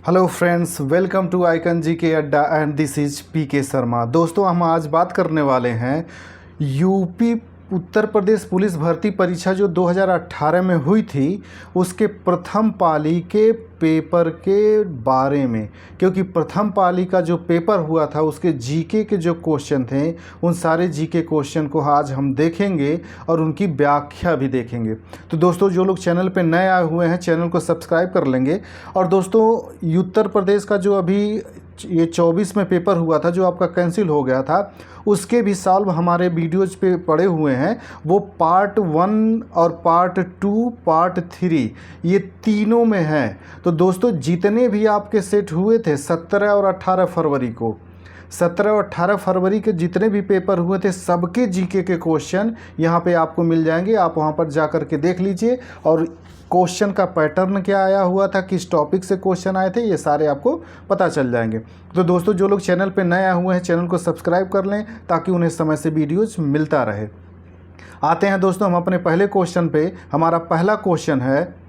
Hello friends, welcome to icon जी के अड्डा एंड दिस इज पी के शर्मा। दोस्तों, हम आज बात करने वाले हैं यूपी उत्तर प्रदेश पुलिस भर्ती परीक्षा जो 2018 में हुई थी, उसके प्रथम पाली के पेपर के बारे में। क्योंकि प्रथम पाली का जो पेपर हुआ था उसके जीके के जो क्वेश्चन थे, उन सारे जीके क्वेश्चन को आज हम देखेंगे और उनकी व्याख्या भी देखेंगे। तो दोस्तों, जो लोग चैनल पे नए आए हुए हैं चैनल को सब्सक्राइब कर लेंगे। और दोस्तों, उत्तर प्रदेश का जो अभी ये 24 में पेपर हुआ था जो आपका कैंसिल हो गया था, उसके भी सॉल्व हमारे वीडियोज पे पड़े हुए हैं। वो पार्ट 1 और पार्ट 2 पार्ट 3 ये तीनों में हैं। तो दोस्तों, जितने भी आपके सेट हुए थे 17 और 18 फरवरी को, 17 और 18 फरवरी के जितने भी पेपर हुए थे, सबके जीके के क्वेश्चन यहाँ पे आपको मिल जाएंगे। आप वहाँ पर जा कर के देख लीजिए और क्वेश्चन का पैटर्न क्या आया हुआ था, किस टॉपिक से क्वेश्चन आए थे, ये सारे आपको पता चल जाएंगे। तो दोस्तों, जो लोग चैनल पे नए आए हुए हैं चैनल को सब्सक्राइब कर लें ताकि उन्हें समय से वीडियोज मिलता रहे। आते हैं दोस्तों हम अपने पहले क्वेश्चन पे। हमारा पहला क्वेश्चन है,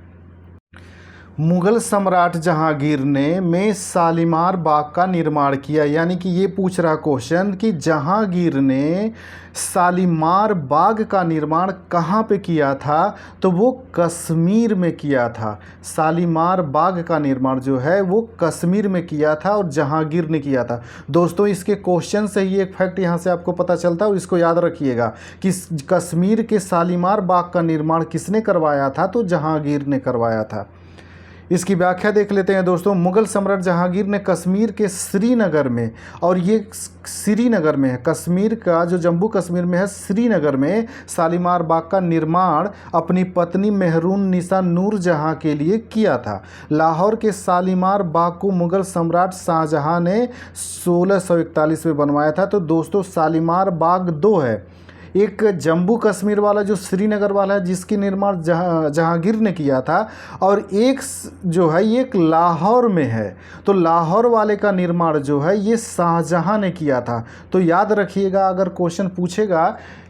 मुगल सम्राट जहांगीर ने में शालीमार बाग का निर्माण किया। यानी कि ये पूछ रहा क्वेश्चन कि जहांगीर ने शालीमार बाग का निर्माण कहाँ पे किया था, तो वो कश्मीर में किया था। शालीमार बाग का निर्माण जो है वो कश्मीर में किया था और जहांगीर ने किया था। दोस्तों, इसके क्वेश्चन से ही एक फैक्ट यहाँ से आपको पता चलता है और इसको याद रखिएगा कि कश्मीर के शालीमार बाग का निर्माण किसने करवाया था, तो जहांगीर ने करवाया था। इसकी व्याख्या देख लेते हैं दोस्तों। मुगल सम्राट जहांगीर ने कश्मीर के श्रीनगर में, और ये श्रीनगर में है, कश्मीर का जो जम्मू कश्मीर में है श्रीनगर में, शालीमार बाग का निर्माण अपनी पत्नी मेहरून निसा नूर जहां के लिए किया था। लाहौर के शालीमार बाग को मुगल सम्राट शाहजहां ने 1641 में बनवाया था। तो दोस्तों, शालीमार बाग दो है, एक जम्मू कश्मीर वाला जो श्रीनगर वाला है जिसकी निर्माण जहांगीर ने किया था, और एक जो है ये एक लाहौर में है। तो लाहौर वाले का निर्माण जो है ये शाहजहां ने किया था। तो याद रखिएगा, अगर क्वेश्चन पूछेगा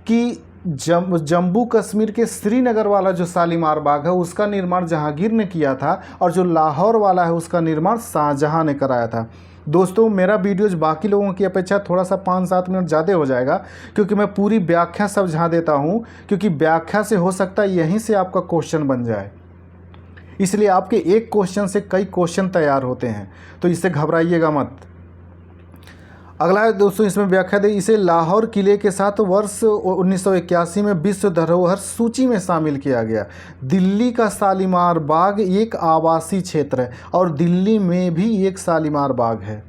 कि जम्मू कश्मीर के श्रीनगर वाला जो शालीमार बाग है उसका निर्माण जहांगीर ने किया था, और जो लाहौर वाला है उसका निर्माण शाहजहां ने कराया था। दोस्तों, मेरा वीडियोज बाकी लोगों की अपेक्षा थोड़ा सा 5-7 मिनट ज़्यादा हो जाएगा, क्योंकि मैं पूरी व्याख्या समझा देता हूँ। क्योंकि व्याख्या से हो सकता है यहीं से आपका क्वेश्चन बन जाए, इसलिए आपके एक क्वेश्चन से कई क्वेश्चन तैयार होते हैं, तो इससे घबराइएगा मत। अगला है दोस्तों, इसमें व्याख्या दे, इसे लाहौर किले के साथ वर्ष 1981 में विश्व धरोहर सूची में शामिल किया गया। दिल्ली का शालीमार बाग एक आवासीय क्षेत्र है और दिल्ली में भी एक शालीमार बाग है।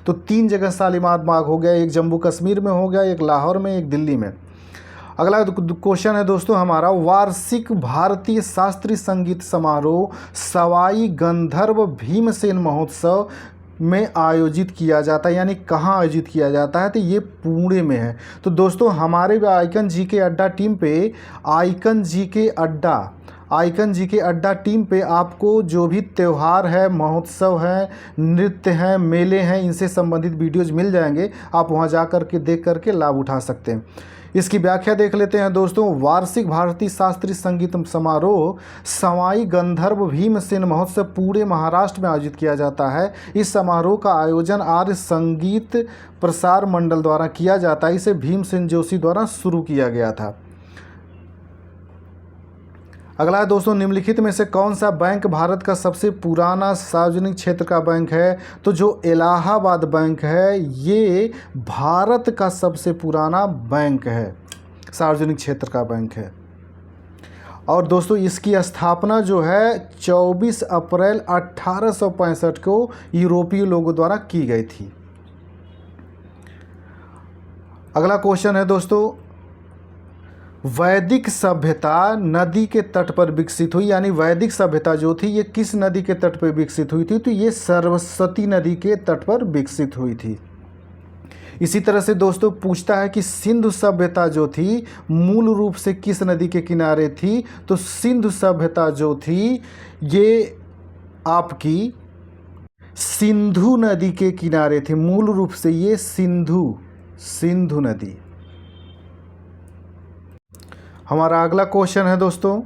तो 3 जगह शालीमार बाग हो गया, एक जम्मू कश्मीर में हो गया, एक लाहौर में, एक दिल्ली में। अगला क्वेश्चन है दोस्तों हमारा, वार्षिक भारतीय शास्त्रीय संगीत समारोह सवाई गंधर्व भीमसेन महोत्सव में आयोजित किया जाता है। यानी कहाँ आयोजित किया जाता है, तो ये पुणे में है। तो दोस्तों, हमारे आइकन जी के अड्डा टीम पे आइकन जी के अड्डा टीम पे आपको जो भी त्यौहार है, महोत्सव है, नृत्य हैं, मेले हैं, इनसे संबंधित वीडियोज मिल जाएंगे। आप वहाँ जा कर के देख करके लाभ उठा सकते हैं। इसकी व्याख्या देख लेते हैं दोस्तों। वार्षिक भारतीय शास्त्रीय संगीत समारोह सवाई गंधर्व भीमसेन महोत्सव पुणे महाराष्ट्र में आयोजित किया जाता है। इस समारोह का आयोजन आर्य संगीत प्रसार मंडल द्वारा किया जाता है। इसे भीमसेन जोशी द्वारा शुरू किया गया था। अगला है दोस्तों, निम्नलिखित में से कौन सा बैंक भारत का सबसे पुराना सार्वजनिक क्षेत्र का बैंक है, तो जो इलाहाबाद बैंक है ये भारत का सबसे पुराना बैंक है, सार्वजनिक क्षेत्र का बैंक है। और दोस्तों, इसकी स्थापना जो है 24 अप्रैल 1865 को यूरोपीय लोगों द्वारा की गई थी। अगला क्वेश्चन है दोस्तों, वैदिक सभ्यता नदी के तट पर विकसित हुई। यानी वैदिक सभ्यता जो थी ये किस नदी के तट पर विकसित हुई थी, तो ये सरस्वती नदी के तट पर विकसित हुई थी। इसी तरह से दोस्तों पूछता है कि सिंधु सभ्यता जो थी मूल रूप से किस नदी के किनारे थी, तो सिंधु सभ्यता जो थी ये आपकी सिंधु नदी के किनारे थी। मूल रूप से ये सिंधु नदी। हमारा अगला क्वेश्चन है दोस्तों,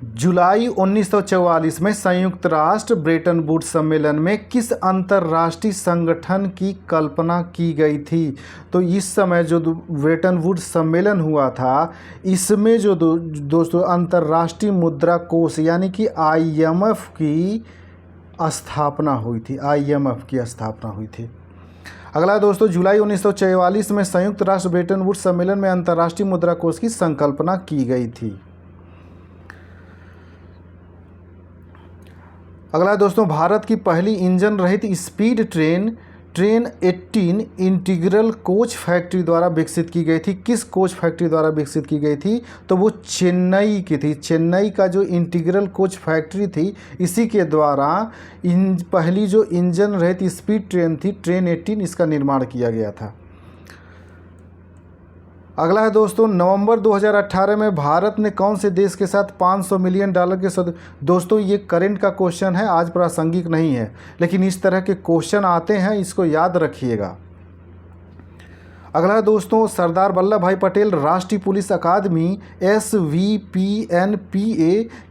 जुलाई 1944 में संयुक्त राष्ट्र ब्रेटन वुड्स सम्मेलन में किस अंतर्राष्ट्रीय संगठन की कल्पना की गई थी? तो इस समय जो ब्रेटन वुड्स सम्मेलन हुआ था, इसमें जो दोस्तों अंतर्राष्ट्रीय मुद्रा कोष यानी कि IMF की स्थापना हुई थी। IMF की स्थापना हुई थी। अगला दोस्तों, जुलाई 1944 में संयुक्त राष्ट्र ब्रेटन वुड्स सम्मेलन में अंतर्राष्ट्रीय मुद्रा कोष की संकल्पना की गई थी। अगला दोस्तों, भारत की पहली इंजन रहित speed train 18 integral coach factory द्वारा विकसित की गई थी। किस कोच फैक्ट्री द्वारा विकसित की गई थी? तो वो चेन्नई की थी। चेन्नई का जो इंटीग्रल कोच फैक्ट्री थी, इसी के द्वारा पहली जो इंजन रहित स्पीड ट्रेन थी, ट्रेन 18, इसका निर्माण किया गया था। अगला है दोस्तों, नवंबर 2018 में भारत ने कौन से देश के साथ $500 मिलियन के दोस्तों ये करंट का क्वेश्चन है, आज प्रासंगिक नहीं है, लेकिन इस तरह के क्वेश्चन आते हैं, इसको याद रखिएगा। अगला दोस्तों, सरदार वल्लभ भाई पटेल राष्ट्रीय पुलिस अकादमी SVPNPA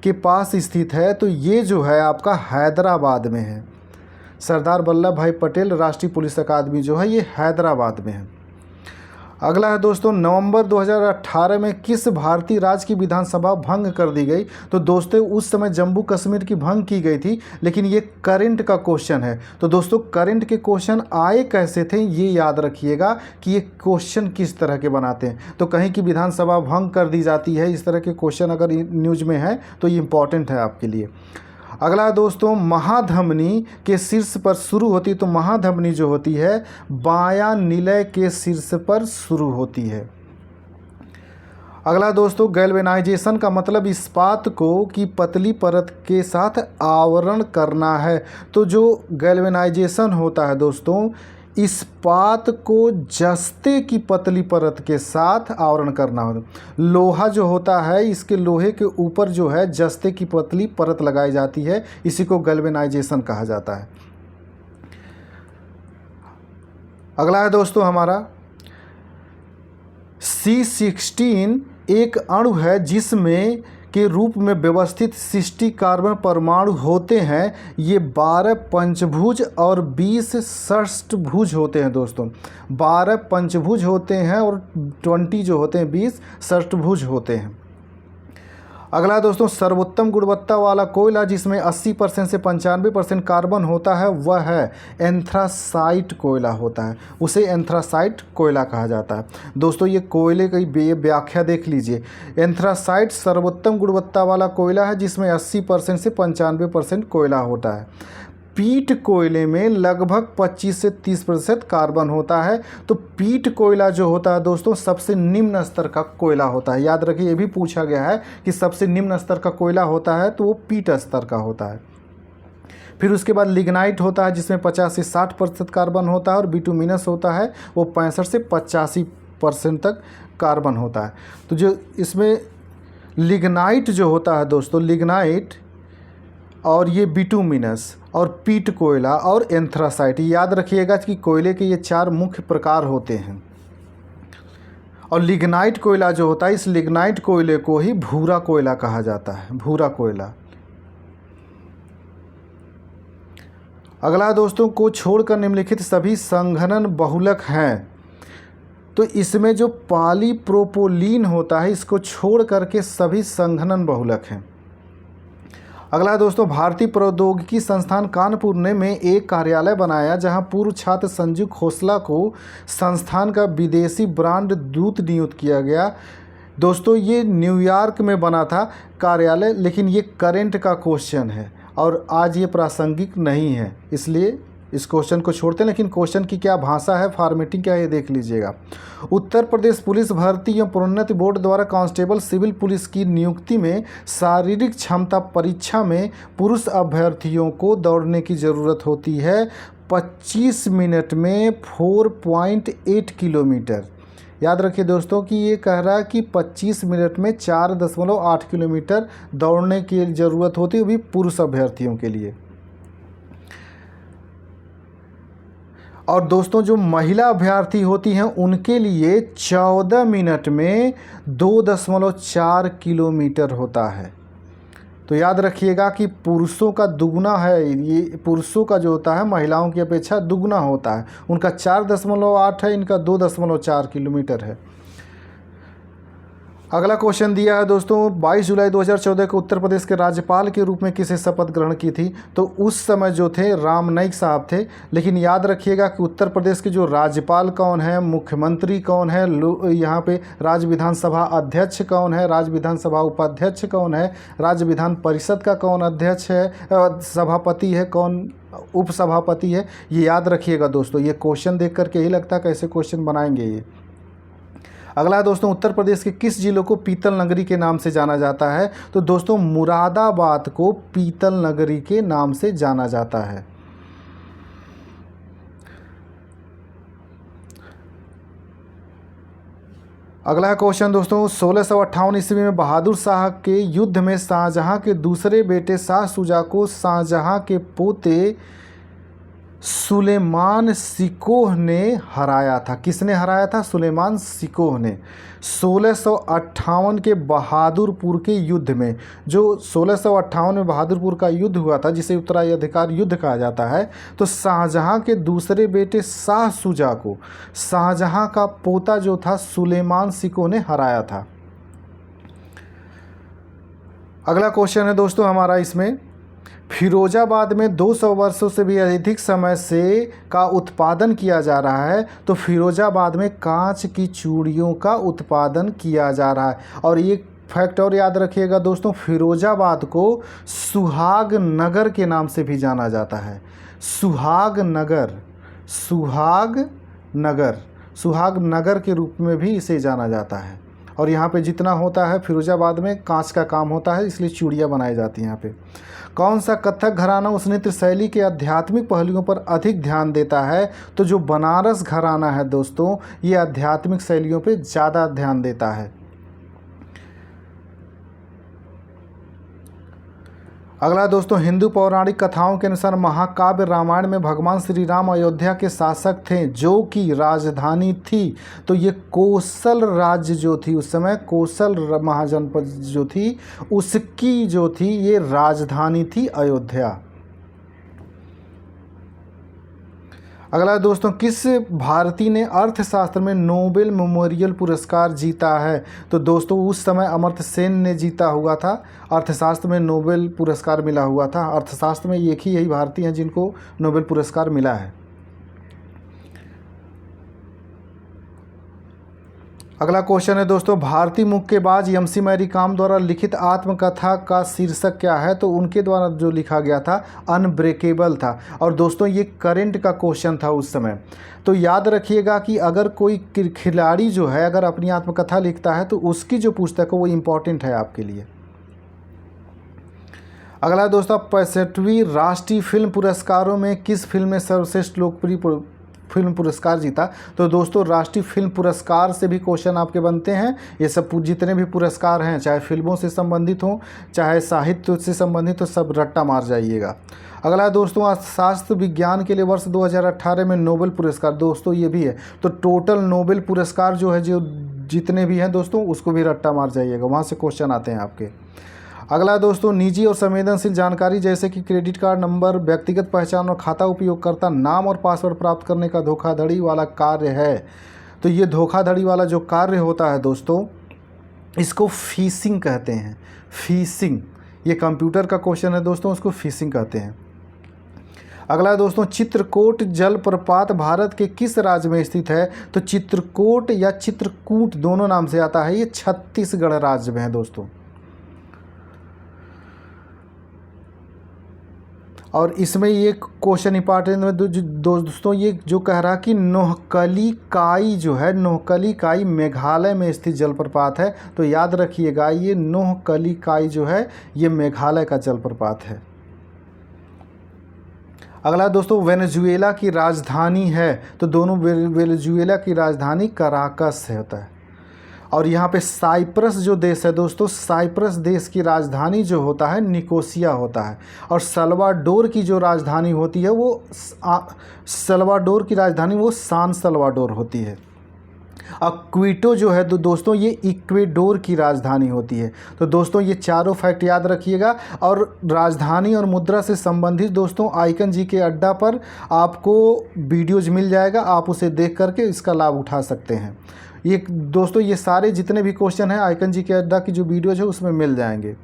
के पास स्थित है। तो ये जो है आपका हैदराबाद में है। सरदार वल्लभ भाई पटेल राष्ट्रीय पुलिस अकादमी जो है ये हैदराबाद में है। अगला है दोस्तों, नवंबर 2018 में किस भारतीय राज्य की विधानसभा भंग कर दी गई? तो दोस्तों उस समय जम्मू कश्मीर की भंग की गई थी, लेकिन ये करंट का क्वेश्चन है। तो दोस्तों करंट के क्वेश्चन आए कैसे थे ये याद रखिएगा कि ये क्वेश्चन किस तरह के बनाते हैं। तो कहीं की विधानसभा भंग कर दी जाती है, इस तरह के क्वेश्चन अगर न्यूज में है तो ये इंपॉर्टेंट है आपके लिए। अगला दोस्तों, महाधमनी के शीर्ष पर शुरू होती, तो महाधमनी जो होती है बायां निलय के शीर्ष पर शुरू होती है। अगला दोस्तों, गैल्वेनाइजेशन का मतलब इस्पात को की पतली परत के साथ आवरण करना है। तो जो गैल्वेनाइजेशन होता है दोस्तों, इस्पात को जस्ते की पतली परत के साथ आवरण करना होता है। लोहा जो होता है, इसके लोहे के ऊपर जो है जस्ते की पतली परत लगाई जाती है, इसी को गैल्वेनाइजेशन कहा जाता है। अगला है दोस्तों हमारा C16 एक अणु है जिसमें के रूप में व्यवस्थित 60 कार्बन परमाणु होते हैं। ये 12 पंचभुज और 20 षष्ठभुज होते हैं दोस्तों। 12 पंचभुज होते हैं और 20 जो होते हैं 20 षष्ठभुज होते हैं। अगला दोस्तों, सर्वोत्तम गुणवत्ता वाला कोयला जिसमें 80% से 95% कार्बन होता है वह है एंथ्रासाइट कोयला होता है, उसे एंथ्रासाइट कोयला कहा जाता है। दोस्तों ये कोयले की व्याख्या देख लीजिए। एंथ्रासाइट सर्वोत्तम गुणवत्ता वाला कोयला है जिसमें 80% से 95% कोयला होता है। पीट कोयले में लगभग 25 से 30% कार्बन होता है। तो पीट कोयला जो होता है दोस्तों सबसे निम्न स्तर का कोयला होता है। याद रखिए, ये भी पूछा गया है कि सबसे निम्न स्तर का कोयला होता है तो वो पीट स्तर का होता है। फिर उसके बाद लिग्नाइट होता है जिसमें 50 से 60% कार्बन होता है, और बिटुमिनस होता है वो 65 से 85% तक कार्बन होता है। तो जो इसमें लिग्नाइट जो होता है दोस्तों, लिग्नाइट और ये बिटुमिनस और पीट कोयला और एंथ्रासाइट, याद रखिएगा कि कोयले के ये 4 मुख्य प्रकार होते हैं। और लिग्नाइट कोयला जो होता है, इस लिग्नाइट कोयले को ही भूरा कोयला कहा जाता है, भूरा कोयला। अगला दोस्तों, को छोड़कर निम्नलिखित सभी संघनन बहुलक हैं। तो इसमें जो पॉलीप्रोपोलीन होता है इसको छोड़ करके सभी संघनन बहुलक हैं। अगला दोस्तों, भारतीय प्रौद्योगिकी संस्थान कानपुर ने में एक कार्यालय बनाया जहां पूर्व छात्र संजू खोसला को संस्थान का विदेशी ब्रांड दूत नियुक्त किया गया। दोस्तों ये न्यूयॉर्क में बना था कार्यालय, लेकिन ये करंट का क्वेश्चन है और आज ये प्रासंगिक नहीं है, इसलिए इस क्वेश्चन को छोड़ते हैं। लेकिन क्वेश्चन की क्या भाषा है, फॉर्मेटिंग क्या है, ये देख लीजिएगा। उत्तर प्रदेश पुलिस भर्ती एवं प्रोन्नति बोर्ड द्वारा कांस्टेबल सिविल पुलिस की नियुक्ति में शारीरिक क्षमता परीक्षा में पुरुष अभ्यर्थियों को दौड़ने की ज़रूरत होती है 25 मिनट में 4.8 किलोमीटर। याद रखिए दोस्तों कि ये कह रहा है कि 25 मिनट में 4.8 किलोमीटर दौड़ने की ज़रूरत होती है, वो भी पुरुष अभ्यर्थियों के लिए। और दोस्तों जो महिला अभ्यर्थी होती हैं उनके लिए 14 मिनट में 2.4 किलोमीटर होता है। तो याद रखिएगा कि पुरुषों का दुगना है, ये पुरुषों का जो होता है महिलाओं की अपेक्षा दुगना होता है। उनका 4.8 है, इनका 2.4 किलोमीटर है। अगला क्वेश्चन दिया है दोस्तों, 22 जुलाई 2014 को उत्तर प्रदेश के राज्यपाल के रूप में किसे शपथ ग्रहण की थी? तो उस समय जो थे राम नाईक साहब थे। लेकिन याद रखिएगा कि उत्तर प्रदेश के जो राज्यपाल कौन है, मुख्यमंत्री कौन है, यहाँ पे राज्य विधानसभा अध्यक्ष कौन है, राज्य विधानसभा उपाध्यक्ष कौन है, राज्य विधान परिषद का कौन अध्यक्ष है, सभापति है, कौन उपसभापति है, ये याद रखिएगा दोस्तों। ये क्वेश्चन देख करके ही लगता है कैसे क्वेश्चन बनाएंगे ये। अगला है दोस्तों, उत्तर प्रदेश के किस जिलों को पीतल नगरी के नाम से जाना जाता है? तो दोस्तों मुरादाबाद को पीतल नगरी के नाम से जाना जाता है। अगला क्वेश्चन दोस्तों, 1658 ईस्वी में बहादुर शाह के युद्ध में शाहजहां के दूसरे बेटे शाह शुजा को शाहजहां के पोते सुलेमान शिकोह ने हराया था। किसने हराया था? सुलेमान शिकोह ने 1658 के बहादुरपुर के युद्ध में। जो 1658 में बहादुरपुर का युद्ध हुआ था, जिसे उत्तराधिकार युद्ध कहा जाता है, तो शाहजहां के दूसरे बेटे शाह शुजा को शाहजहां का पोता जो था सुलेमान शिकोह ने हराया था। अगला क्वेश्चन है दोस्तों हमारा इसमें, फिरोजाबाद में 200 वर्षों से भी अधिक समय से का उत्पादन किया जा रहा है। तो फिरोजाबाद में कांच की चूड़ियों का उत्पादन किया जा रहा है। और एक फैक्ट और याद रखिएगा दोस्तों, फिरोजाबाद को सुहाग नगर के नाम से भी जाना जाता है। सुहाग नगर, सुहाग नगर, सुहाग नगर के रूप में भी इसे जाना जाता है। और यहाँ पे जितना होता है फिरोजाबाद में कांच का काम होता है, इसलिए चूड़ियाँ बनाई जाती हैं यहाँ पे। कौन सा कथक घराना उस नृत्य शैली के आध्यात्मिक पहलुओं पर अधिक ध्यान देता है? तो जो बनारस घराना है दोस्तों, ये आध्यात्मिक शैलियों पे ज़्यादा ध्यान देता है। अगला दोस्तों, हिंदू पौराणिक कथाओं के अनुसार महाकाव्य रामायण में भगवान श्री राम अयोध्या के शासक थे, जो कि राजधानी थी। तो ये कोसल राज्य जो थी उस समय, कोसल महाजनपद जो थी, उसकी जो थी ये राजधानी थी अयोध्या। अगला दोस्तों, किस भारतीय ने अर्थशास्त्र में नोबेल मेमोरियल पुरस्कार जीता है? तो दोस्तों उस समय अमर्त्य सेन ने जीता हुआ था। अर्थशास्त्र में नोबेल पुरस्कार मिला हुआ था। अर्थशास्त्र में एक ही यही भारतीय हैं जिनको नोबेल पुरस्कार मिला है। अगला क्वेश्चन है दोस्तों, भारतीय मुक्केबाज एमसी मैरी कॉम द्वारा लिखित आत्मकथा का शीर्षक क्या है? तो उनके द्वारा जो लिखा गया था अनब्रेकेबल था। और दोस्तों ये करंट का क्वेश्चन था उस समय। तो याद रखिएगा कि अगर कोई खिलाड़ी जो है अगर अपनी आत्मकथा लिखता है तो उसकी जो पुस्तक है वो इम्पॉर्टेंट है आपके लिए। अगला दोस्तों, 65वीं राष्ट्रीय फिल्म पुरस्कारों में किस फिल्म ने सर्वश्रेष्ठ लोकप्रिय फिल्म पुरस्कार जीता? तो दोस्तों राष्ट्रीय फिल्म पुरस्कार से भी क्वेश्चन आपके बनते हैं। ये सब जितने भी पुरस्कार हैं, चाहे फिल्मों से संबंधित हों चाहे साहित्य से संबंधित हो, सब रट्टा मार जाइएगा। अगला दोस्तों, अर्थशास्त्र विज्ञान के लिए वर्ष 2018 में नोबेल पुरस्कार, दोस्तों ये भी है। तो टोटल नोबेल पुरस्कार जो है, जो जितने भी हैं दोस्तों, उसको भी रट्टा मार जाइएगा, वहाँ से क्वेश्चन आते हैं आपके। अगला दोस्तों, निजी और संवेदनशील जानकारी जैसे कि क्रेडिट कार्ड नंबर, व्यक्तिगत पहचान और खाता उपयोगकर्ता नाम और पासवर्ड प्राप्त करने का धोखाधड़ी वाला कार्य है। तो ये धोखाधड़ी वाला जो कार्य होता है दोस्तों, इसको फिशिंग कहते हैं। फिशिंग, ये कंप्यूटर का क्वेश्चन है दोस्तों, उसको फिशिंग कहते हैं। अगला दोस्तों, चित्रकूट जलप्रपात भारत के किस राज्य में स्थित है? तो चित्रकूट या चित्रकूट दोनों नाम से आता है, ये छत्तीसगढ़ राज्य में है दोस्तों। और इसमें ये क्वेश्चन इंपॉर्टेंट है दोस्तों, ये जो कह रहा कि नोहकली काई जो है, नोहकली काई मेघालय में स्थित जलप्रपात है। तो याद रखिएगा ये नोहकली काई जो है ये मेघालय का जलप्रपात है। अगला दोस्तों, वेनेजुएला की राजधानी है। तो दोनों वेनेजुएला की राजधानी कराकस है होता है। और यहाँ पे साइप्रस जो देश है दोस्तों, साइप्रस देश की राजधानी जो होता है निकोसिया होता है। और सल्वाडोर की जो राजधानी होती है वो सल्वाडोर की राजधानी वो सान सल्वाडोर होती है। क्विटो जो है तो दोस्तों ये इक्वेडोर की राजधानी होती है। तो दोस्तों ये चारों फैक्ट याद रखिएगा। और राजधानी और मुद्रा से संबंधित दोस्तों आइकन जी के अड्डा पर आपको वीडियोज मिल जाएगा, आप उसे देख करके इसका लाभ उठा सकते हैं। ये दोस्तों ये सारे जितने भी क्वेश्चन हैं आइकन जी के अड्डा की जो वीडियोज है उसमें मिल जाएंगे।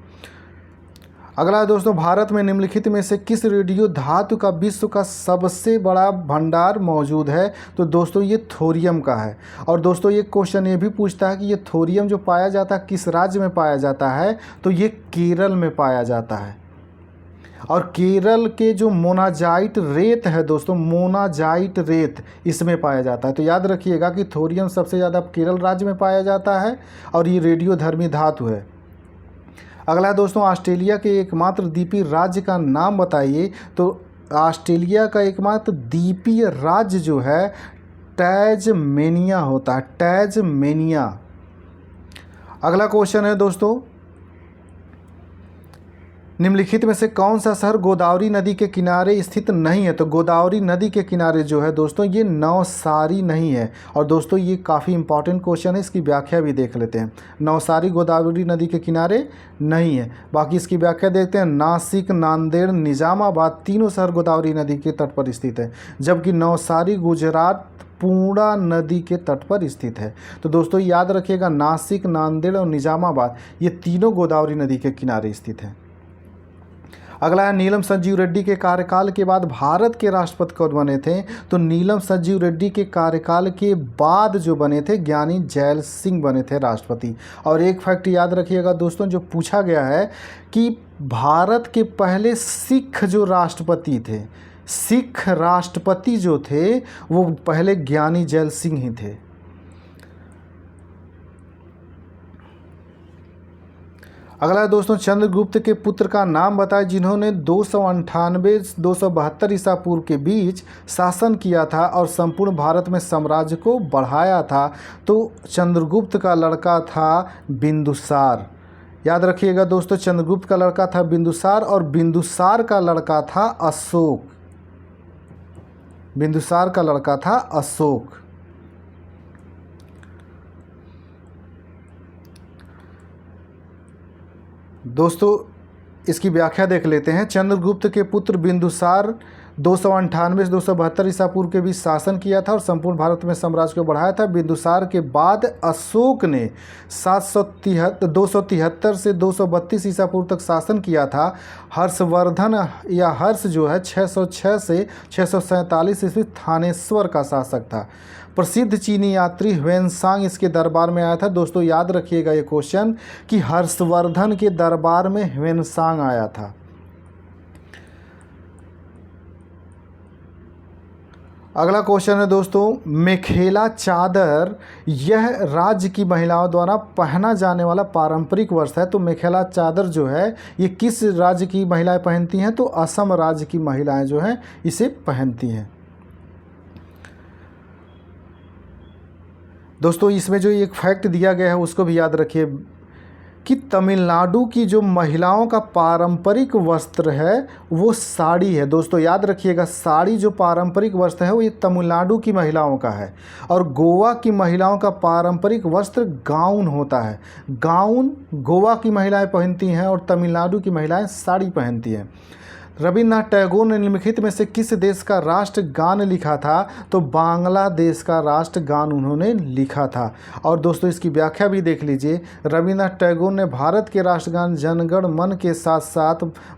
अगला दोस्तों, भारत में निम्नलिखित में से किस रेडियो धातु का विश्व का सबसे बड़ा भंडार मौजूद है? तो दोस्तों ये थोरियम का है। और दोस्तों ये क्वेश्चन ये भी पूछता है कि ये थोरियम जो पाया जाता है किस राज्य में पाया जाता है? तो ये केरल में पाया जाता है। और केरल के जो मोनाजाइट रेत है दोस्तों, मोनाजाइट रेत इसमें पाया जाता है। तो याद रखिएगा कि थोरियम सबसे ज़्यादा केरल राज्य में पाया जाता है और ये रेडियोधर्मी धातु है। अगला दोस्तों, ऑस्ट्रेलिया के एकमात्र द्वीपीय राज्य का नाम बताइए। तो ऑस्ट्रेलिया का एकमात्र द्वीपीय राज्य जो है टैज़मेनिया होता है, टैज़मेनिया। अगला क्वेश्चन है दोस्तों, निम्नलिखित में से कौन सा शहर गोदावरी नदी के किनारे स्थित नहीं है? तो गोदावरी नदी के किनारे जो है दोस्तों ये नवसारी नहीं है। और दोस्तों ये काफ़ी इंपॉर्टेंट क्वेश्चन है, इसकी व्याख्या भी देख लेते हैं। नवसारी गोदावरी नदी के किनारे नहीं है। बाकी इसकी व्याख्या देखते हैं। नासिक, नांदेड़, निजामाबाद तीनों शहर गोदावरी नदी के तट पर स्थित है, जबकि नवसारी गुजरात पूर्णा नदी के तट पर स्थित है। तो दोस्तों याद रखिएगा, नासिक, नांदेड़ और निजामाबाद ये तीनों गोदावरी नदी के किनारे स्थित हैं। अगला है, नीलम संजीव रेड्डी के कार्यकाल के बाद भारत के राष्ट्रपति कौन बने थे? तो नीलम संजीव रेड्डी के कार्यकाल के बाद जो बने थे ज्ञानी जैल सिंह बने थे राष्ट्रपति। और एक फैक्ट याद रखिएगा दोस्तों, जो पूछा गया है कि भारत के पहले सिख जो राष्ट्रपति थे, सिख राष्ट्रपति जो थे वो पहले ज्ञानी जैल सिंह ही थे। अगला दोस्तों, चंद्रगुप्त के पुत्र का नाम बताएं जिन्होंने 298-272 ईसा पूर्व के बीच शासन किया था और संपूर्ण भारत में साम्राज्य को बढ़ाया था। तो चंद्रगुप्त का लड़का था बिंदुसार। याद रखिएगा दोस्तों, चंद्रगुप्त का लड़का था बिंदुसार और बिंदुसार का लड़का था अशोक। बिंदुसार का लड़का था अशोक। दोस्तों इसकी व्याख्या देख लेते हैं। चंद्रगुप्त के पुत्र बिंदुसार 298-272 ईसा पूर्व के बीच शासन किया था और संपूर्ण भारत में साम्राज्य को बढ़ाया था। बिंदुसार के बाद अशोक ने 273 से 232 ईसा पूर्व तक शासन किया था। हर्षवर्धन या हर्ष जो है 606 से 647 ईस्वी थानेश्वर का शासक था। प्रसिद्ध चीनी यात्री ह्वेनसांग इसके दरबार में आया था। दोस्तों याद रखिएगा ये क्वेश्चन कि हर्षवर्धन के दरबार में ह्वेनसांग आया था। अगला क्वेश्चन है दोस्तों, मेखेला चादर यह राज्य की महिलाओं द्वारा पहना जाने वाला पारंपरिक वस्त्र है। तो मेखेला चादर जो है ये किस राज्य की महिलाएं पहनती हैं? तो असम राज्य की महिलाएं जो हैं इसे पहनती हैं। दोस्तों इसमें जो एक फैक्ट दिया गया है उसको भी याद रखिए कि तमिलनाडु की जो महिलाओं का पारंपरिक वस्त्र है वो साड़ी है। दोस्तों याद रखिएगा, साड़ी जो पारंपरिक वस्त्र है वो ये तमिलनाडु की महिलाओं का है। और गोवा की महिलाओं का पारंपरिक वस्त्र गाउन होता है। गाउन गोवा की महिलाएं पहनती हैं और तमिलनाडु की महिलाएं साड़ी पहनती हैं। रविन्द्रनाथ टैगोर ने निम्नलिखित में से किस देश का राष्ट्रगान लिखा था? तो बांग्लादेश का राष्ट्रगान उन्होंने लिखा था। और दोस्तों इसकी व्याख्या भी देख लीजिए। रविन्द्रनाथ टैगोर ने भारत के राष्ट्रगान जनगण मन के साथ साथ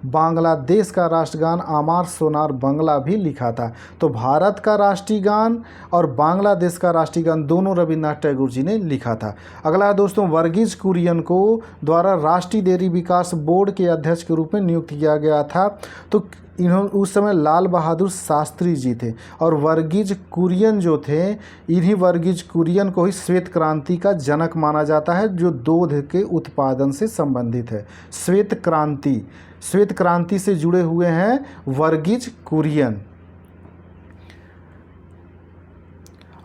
बांग्लादेश का राष्ट्रगान आमार सोनार बंगला भी लिखा था। तो भारत का राष्ट्रीय गान और बांग्लादेश का राष्ट्रीय गान दोनों रविन्द्रनाथ टैगोर जी ने लिखा था। अगला दोस्तों, वर्गीज कुरियन को द्वारा राष्ट्रीय डेयरी विकास बोर्ड के अध्यक्ष के रूप में नियुक्त किया गया था। तो इन्होंने उस समय लाल बहादुर शास्त्री जी थे। और वर्गीज कुरियन जो थे, इन्हीं वर्गीज कुरियन को ही श्वेत क्रांति का जनक माना जाता है, जो दूध के उत्पादन से संबंधित है। श्वेत क्रांति से जुड़े हुए हैं वर्गीज कुरियन।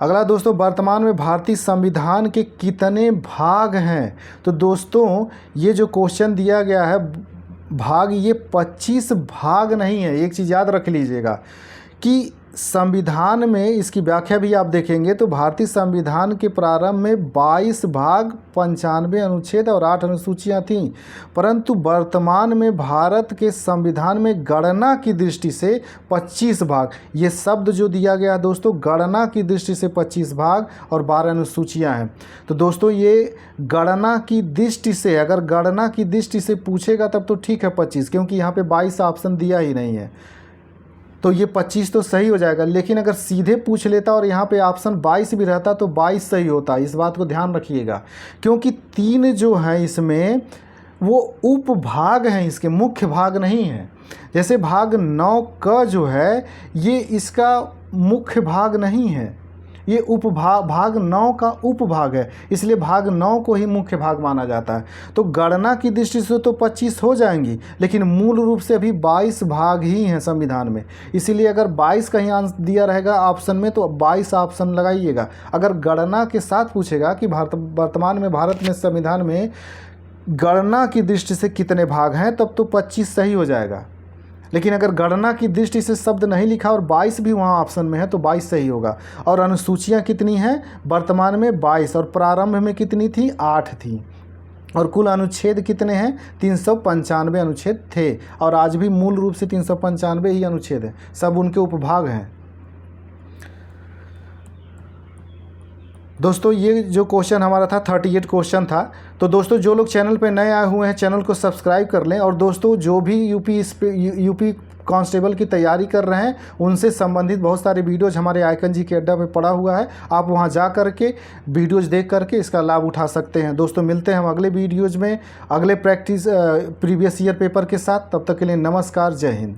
अगला दोस्तों, वर्तमान में भारतीय संविधान के कितने भाग हैं? तो दोस्तों ये जो क्वेश्चन दिया गया है भाग, ये 25 भाग नहीं है। एक चीज़ याद रख लीजिएगा कि संविधान में इसकी व्याख्या भी आप देखेंगे तो भारतीय संविधान के प्रारंभ में 22 भाग 95 अनुच्छेद और 8 अनुसूचियां थीं, परंतु वर्तमान में भारत के संविधान में गणना की दृष्टि से 25 भाग, ये शब्द जो दिया गया है दोस्तों, गणना की दृष्टि से 25 भाग और 12 अनुसूचियां हैं। तो दोस्तों ये गणना की दृष्टि से, अगर गणना की दृष्टि से पूछेगा तब तो ठीक है 25, क्योंकि यहाँ पे 22 ऑप्शन दिया ही नहीं है, तो ये 25 तो सही हो जाएगा। लेकिन अगर सीधे पूछ लेता और यहाँ पे ऑप्शन 22 भी रहता तो 22 सही होता। इस बात को ध्यान रखिएगा, क्योंकि 3 जो हैं इसमें वो उपभाग हैं, इसके मुख्य भाग नहीं हैं। जैसे भाग 9 का जो है ये इसका मुख्य भाग नहीं है, ये भाग 9 का उपभाग है, इसलिए भाग 9 को ही मुख्य भाग माना जाता है। तो गणना की दृष्टि से तो 25 हो जाएंगी, लेकिन मूल रूप से अभी 22 भाग ही हैं संविधान में, इसीलिए अगर 22 कहीं आंसर दिया रहेगा ऑप्शन में तो 22 ऑप्शन लगाइएगा। अगर गणना के साथ पूछेगा कि वर्तमान में भारत में संविधान में गणना की दृष्टि से कितने भाग हैं, तब तो 25 सही हो जाएगा। लेकिन अगर गणना की दृष्टि से शब्द नहीं लिखा और 22 भी वहाँ ऑप्शन में है तो 22 सही होगा। और अनुसूचियाँ कितनी हैं वर्तमान में? 22, और प्रारंभ में कितनी थी? 8 थी। और कुल अनुच्छेद कितने हैं? 395 अनुच्छेद थे, और आज भी मूल रूप से 395 ही अनुच्छेद हैं, सब उनके उपभाग हैं। दोस्तों ये जो क्वेश्चन हमारा था 38 क्वेश्चन था। तो दोस्तों जो लोग चैनल पे नए आए हुए हैं चैनल को सब्सक्राइब कर लें, और दोस्तों जो भी यूपी कांस्टेबल की तैयारी कर रहे हैं उनसे संबंधित बहुत सारे वीडियोज़ हमारे आइकन जी के अड्डा पे पड़ा हुआ है, आप वहां जा करके वीडियोज़ देख करके इसका लाभ उठा सकते हैं। दोस्तों मिलते हैं हम अगले वीडियोज़ में अगले प्रीवियस ईयर पेपर के साथ। तब तक के लिए नमस्कार, जय हिंद।